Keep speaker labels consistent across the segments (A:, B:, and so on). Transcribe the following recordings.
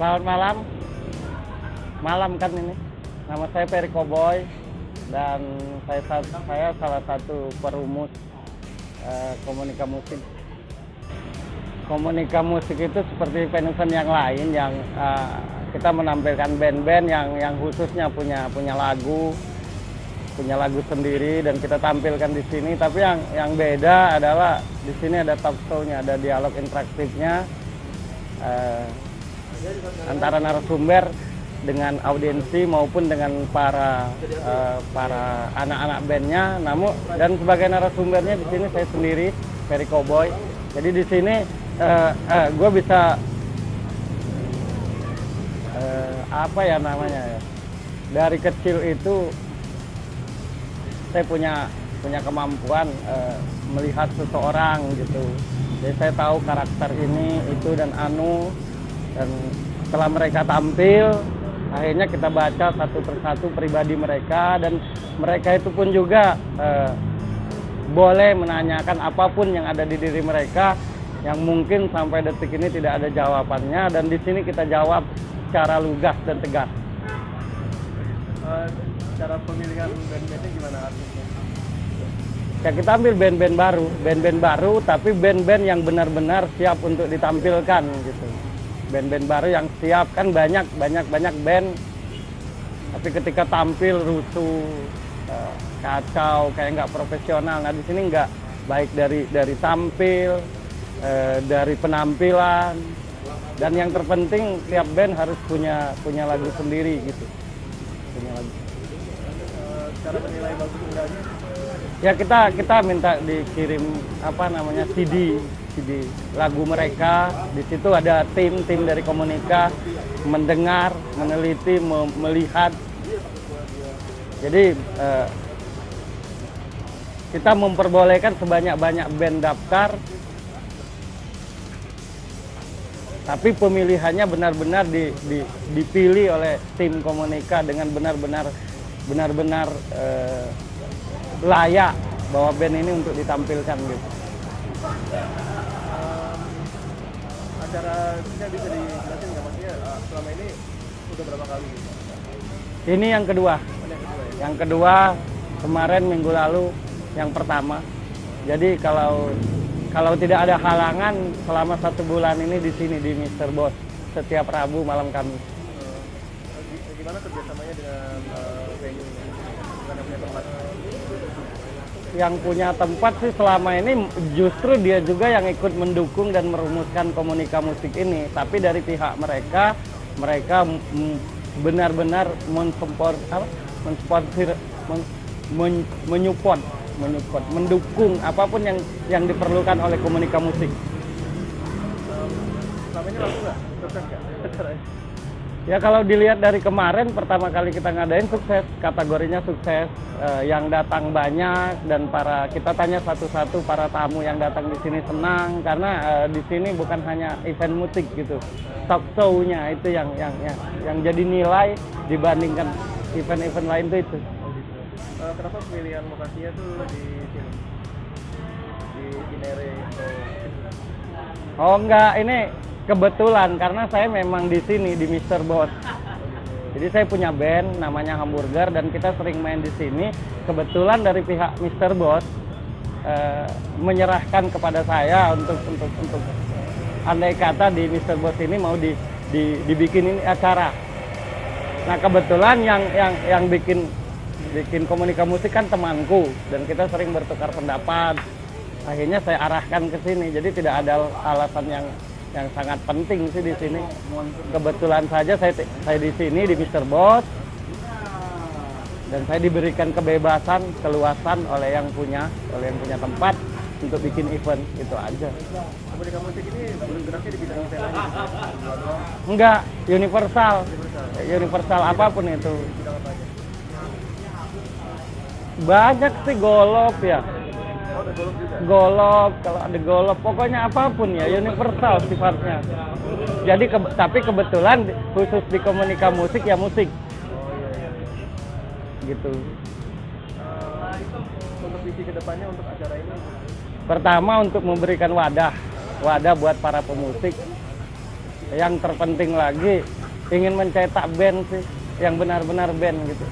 A: Selamat malam. Malam kan ini. Nama saya Ferry Cowboy dan saya salah satu perumus Komunika Musik. Komunika Musik itu seperti event-event yang lain yang kita menampilkan band-band yang khususnya punya lagu sendiri dan kita tampilkan di sini. Tapi yang beda adalah di sini ada talk show-nya, ada dialog interaktifnya antara narasumber dengan audiensi maupun dengan para anak-anak bandnya. Namun dan sebagai narasumbernya di sini saya sendiri, Ferry Cowboy. Jadi di sini gue bisa apa ya namanya ya? Dari kecil itu saya punya kemampuan melihat seseorang gitu. Jadi saya tahu karakter ini, itu dan anu. Dan setelah mereka tampil, akhirnya kita baca satu persatu pribadi mereka, dan mereka itu pun juga boleh menanyakan apapun yang ada di diri mereka yang mungkin sampai detik ini tidak ada jawabannya, dan di sini kita jawab secara lugas dan tegas.
B: Cara pemilihan band-bandnya gimana artisnya?
A: Ya kita ambil band-band baru, tapi band-band yang benar-benar siap untuk ditampilkan gitu. Band-band baru yang siap, kan banyak band, tapi ketika tampil rusuh, kacau, kayak nggak profesional. Nah di sini nggak, baik dari tampil, dari penampilan, dan yang terpenting tiap band harus punya lagu sendiri gitu. Punya lagu.
B: Cara menilai bagus enggaknya?
A: Ya kita minta dikirim CD lagu mereka. Di situ ada tim dari Komunika mendengar, meneliti, melihat. Jadi kita memperbolehkan sebanyak-banyak band daftar, tapi pemilihannya benar-benar dipilih oleh tim Komunika dengan benar-benar layak bahwa band ini untuk ditampilkan gitu.
B: Acaranya bisa dijelasin nggak, maksudnya selama ini udah berapa kali?
A: Ini yang kedua. Yang kedua kemarin minggu lalu yang pertama. Jadi kalau tidak ada halangan selama 1 bulan ini di sini di Mr. Boss setiap Rabu malam Kamis.
B: Gimana kerjasamanya dengan venue ini? Bukan punya tempat?
A: Yang punya tempat sih selama ini justru dia juga yang ikut mendukung dan merumuskan Komunika Musik ini. Tapi dari pihak mereka benar-benar menyupport, mendukung apapun yang diperlukan oleh Komunika Musik.
B: Selama ini laku nggak? Sukses nggak?
A: Ya kalau dilihat dari kemarin pertama kali kita ngadain sukses, kategorinya sukses, yang datang banyak, dan kita tanya satu-satu para tamu yang datang di sini senang karena di sini bukan hanya event musik gitu, talk show-nya itu yang jadi nilai dibandingkan event-event lain itu.
B: Kenapa pemilihan lokasinya tuh di sini? Di Cinere?
A: Oh enggak, ini kebetulan karena saya memang di sini di Mr. Boss. Jadi saya punya band namanya Hamburger dan kita sering main di sini. Kebetulan dari pihak Mr. Boss menyerahkan kepada saya untuk andai kata di Mr. Boss ini mau dibikin ini acara. Nah kebetulan yang bikin Komunika Musik kan temanku dan kita sering bertukar pendapat. Akhirnya saya arahkan ke sini. Jadi tidak ada alasan yang sangat penting sih di sini. Kebetulan saja saya di sini di Mr. Boss dan saya diberikan kebebasan, keluasan oleh yang punya tempat untuk bikin event, itu aja.
B: Komunika Musik ini bergeraknya di bidang event aja?
A: Enggak, universal apapun itu.
B: Bidang apa aja?
A: Banyak sih, golf ya.
B: Oh, ada golf juga?
A: Golf, kalau ada golf, pokoknya apapun ya, universal sifatnya. Jadi tapi kebetulan khusus di Komunika Musik ya musik.
B: Oh iya.
A: Gitu.
B: Untuk visi kedepannya untuk acara ini?
A: Pertama untuk memberikan wadah buat para pemusik yang terpenting lagi ingin mencetak band sih, yang benar-benar band gitu.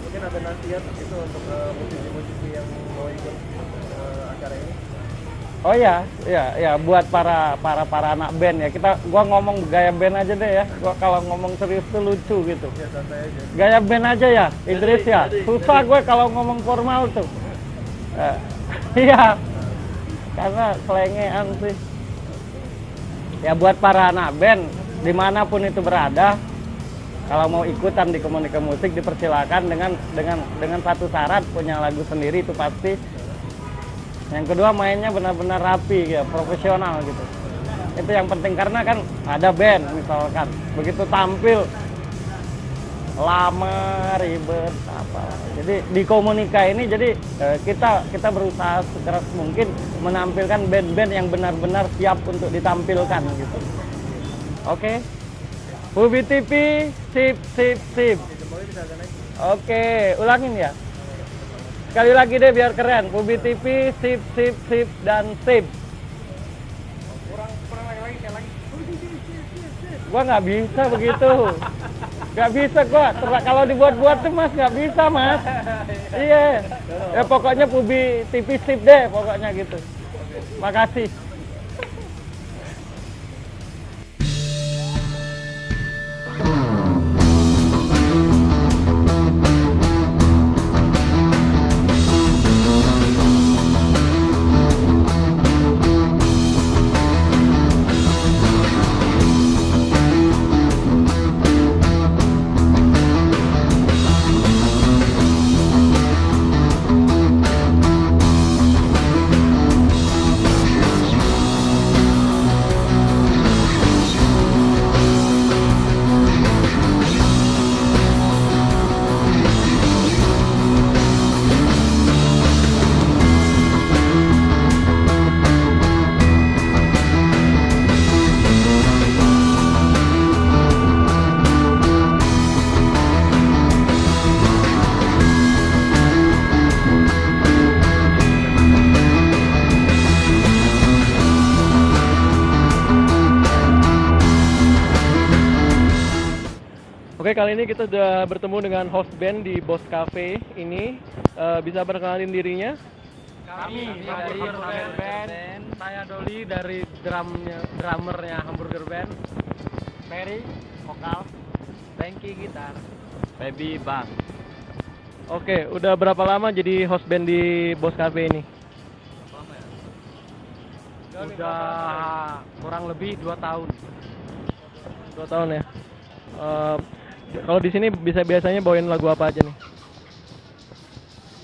B: Mungkin ada nasihat itu untuk musisi-musisi yang mau ikut acara ini.
A: Oh ya, ya buat para anak band ya. Gua ngomong gaya band aja deh ya. Gua kalau ngomong serius tuh lucu gitu.
B: Ya santai aja.
A: Gaya band aja ya, Idris ya. Susah gue kalau ngomong formal tuh. Iya. Karena selengean sih. Ya buat para anak band dimanapun itu berada, kalau mau ikutan di Komunika Musik dipersilakan dengan satu syarat, punya lagu sendiri itu pasti. Yang kedua mainnya benar-benar rapi ya, profesional gitu. Itu yang penting karena kan ada band misalkan begitu tampil lama ribet apa. Jadi di Komunika ini jadi kita berusaha sekeras mungkin menampilkan band-band yang benar-benar siap untuk ditampilkan gitu. Oke. Pubi TV sip. Oke, ulangin ya. Sekali lagi deh biar keren. Pubi TV sip dan sip.
B: Kurang lagi kayak lagi.
A: Gua nggak bisa begitu. Nggak bisa gua. Kalau dibuat-buat tuh mas nggak bisa mas. Iya. Ya pokoknya Pubi TV sip deh pokoknya gitu. Makasih. Oke, kali ini kita sudah bertemu dengan host band di Boss Cafe ini. Bisa perkenalin dirinya? Kami dari Hamburger Band. Saya Doli dari drummernya Hamburger Band. Perry, vokal. Franky, gitar.
C: Baby Bang.
B: Oke, udah berapa lama jadi host band di Boss Cafe ini?
A: Udah kurang lebih 2 tahun.
B: 2 tahun ya. Kalau di sini biasanya bawain lagu apa aja nih?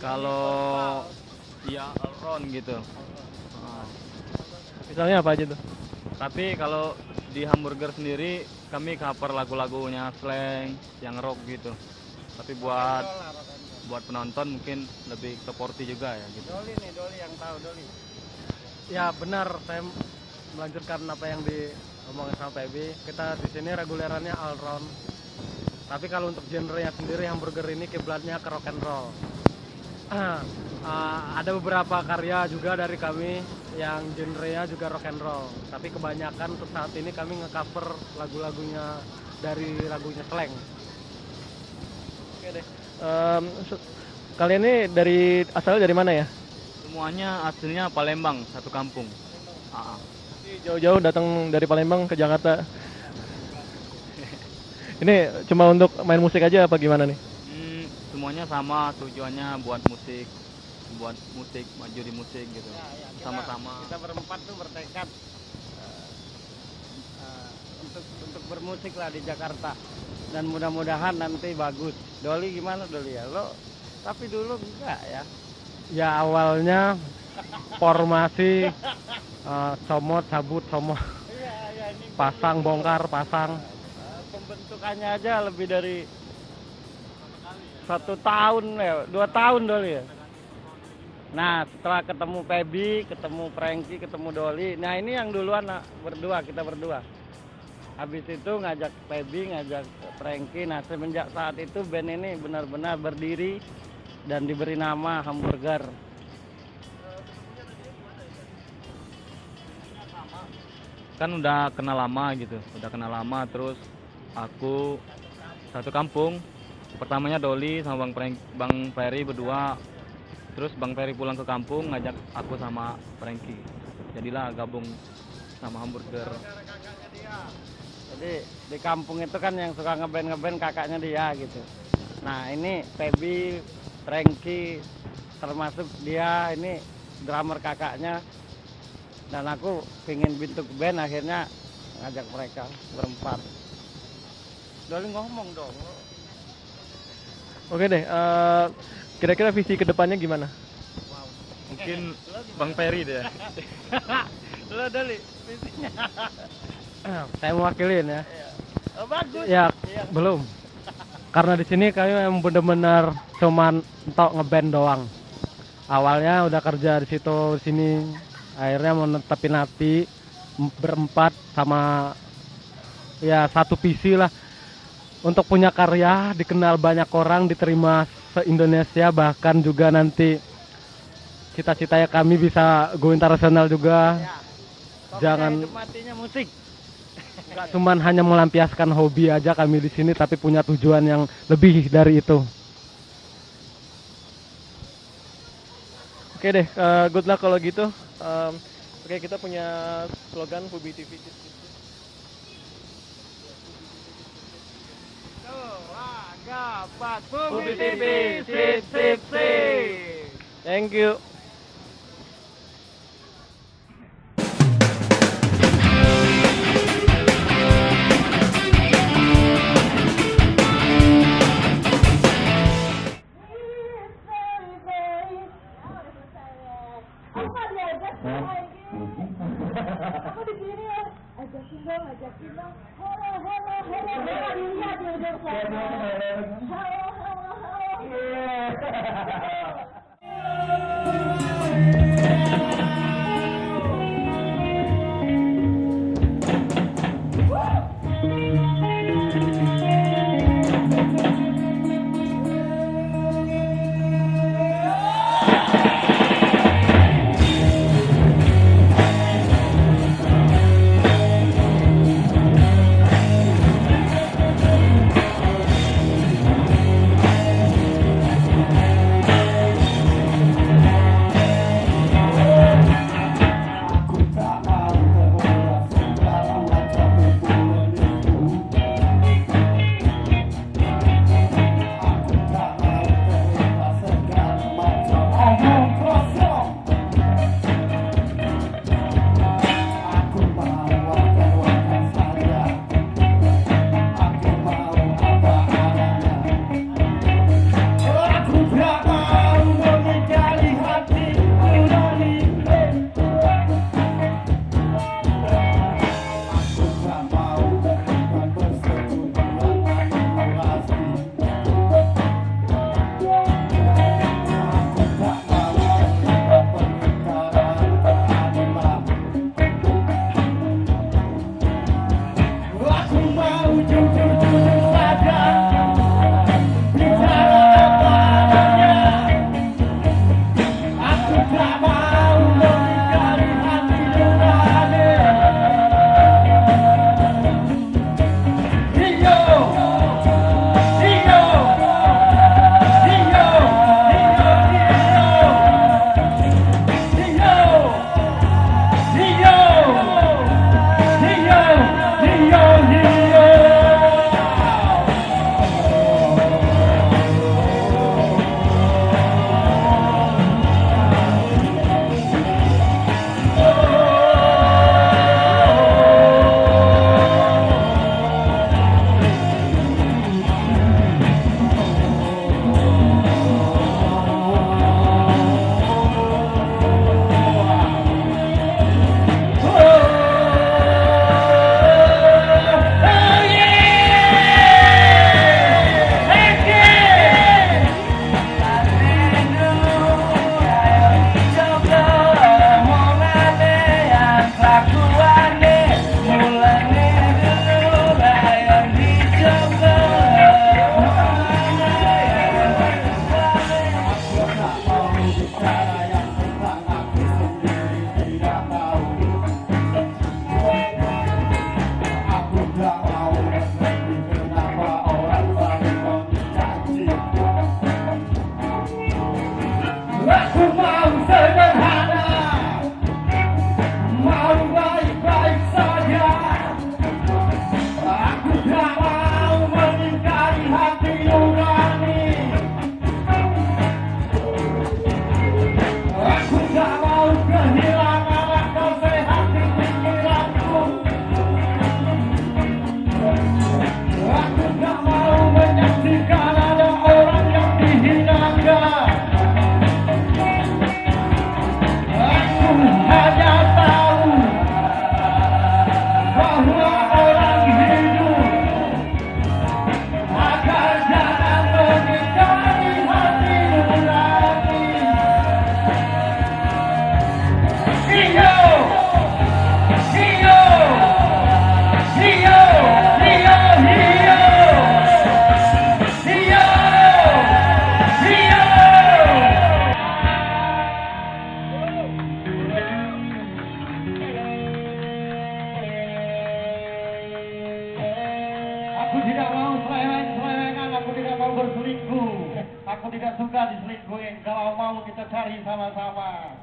C: Kalau ya all-round gitu.
B: Misalnya apa aja tuh?
C: Tapi kalau di Hamburger sendiri kami cover lagu-lagunya slang yang rock gitu. Tapi buat penonton mungkin lebih ke porty juga ya gitu.
A: Doli yang tahu Doli. Ya benar, saya melanjutkan apa yang diomongin sama PB. Kita di sini regulerannya all round. Tapi kalau untuk genrenya sendiri Hamburger ini kiblatnya ke rock and roll. Ada beberapa karya juga dari kami yang genrenya juga rock and roll. Tapi kebanyakan untuk saat ini kami nge-cover lagu-lagunya dari lagunya slang.
B: Oke deh. Kalian ini asalnya dari mana ya?
C: Semuanya aslinya Palembang, satu kampung.
B: Jauh-jauh datang dari Palembang ke Jakarta. Ini cuma untuk main musik aja apa gimana nih?
C: Semuanya sama, tujuannya buat musik, maju di musik gitu. Sama-sama.
A: Kita berempat tuh bertekad untuk bermusik lah di Jakarta. Dan mudah-mudahan nanti bagus. Doli gimana Doli ya? Lo tapi dulu enggak ya? Ya awalnya formasi comot cabut somot. Pasang bongkar pasang. Pembentukannya aja lebih dari 1 tahun ya, 2 tahun Doli ya. Nah setelah ketemu Pebi, ketemu Franky, ketemu Doli, nah ini yang duluan kita berdua. Habis itu ngajak Pebi, ngajak Franky. Nah semenjak saat itu band ini benar-benar berdiri dan diberi nama Hamburger.
C: kan udah kenal lama gitu, terus aku satu kampung. Pertamanya Doli sama Bang Ferry berdua, terus Bang Ferry pulang ke kampung ngajak aku sama Frankie, jadilah gabung sama Hamburger.
A: Jadi di kampung itu kan yang suka ngeband kakaknya dia gitu. Nah ini Feby, Frankie, termasuk dia ini drummer kakaknya, dan aku pengen bentuk band, akhirnya ngajak mereka berempat. Doli ngomong dong.
B: Oke deh, kira-kira visi kedepannya gimana?
C: Mungkin Bang Ferry deh.
A: Lo Doli visinya. Saya mewakilin ya. Oh, bagus.
B: Ya, belum. Karena di sini kami emang bener-bener cuman entok ngeband doang. Awalnya udah kerja di situ, di sini. Akhirnya mau netepin hati berempat sama ya satu visi lah. Untuk punya karya, dikenal banyak orang, diterima se-Indonesia, bahkan juga nanti cita-citanya kami bisa go internasional juga.
A: Ya.
B: Jangan
A: Hidup matinya musik.
B: nggak cuman hanya melampiaskan hobi aja kami di sini, tapi punya tujuan yang lebih dari itu. Oke deh, good luck kalau gitu. Oke, kita punya slogan Fubi TV.
A: Fubi TV, sip sip sip.
B: Thank you.
D: Aku di sini ya, ajakin dong. Halo, dilihat ya udah
A: berselingkuh. Aku tidak suka diselingkuhin. Kalau mau kita cari sama-sama.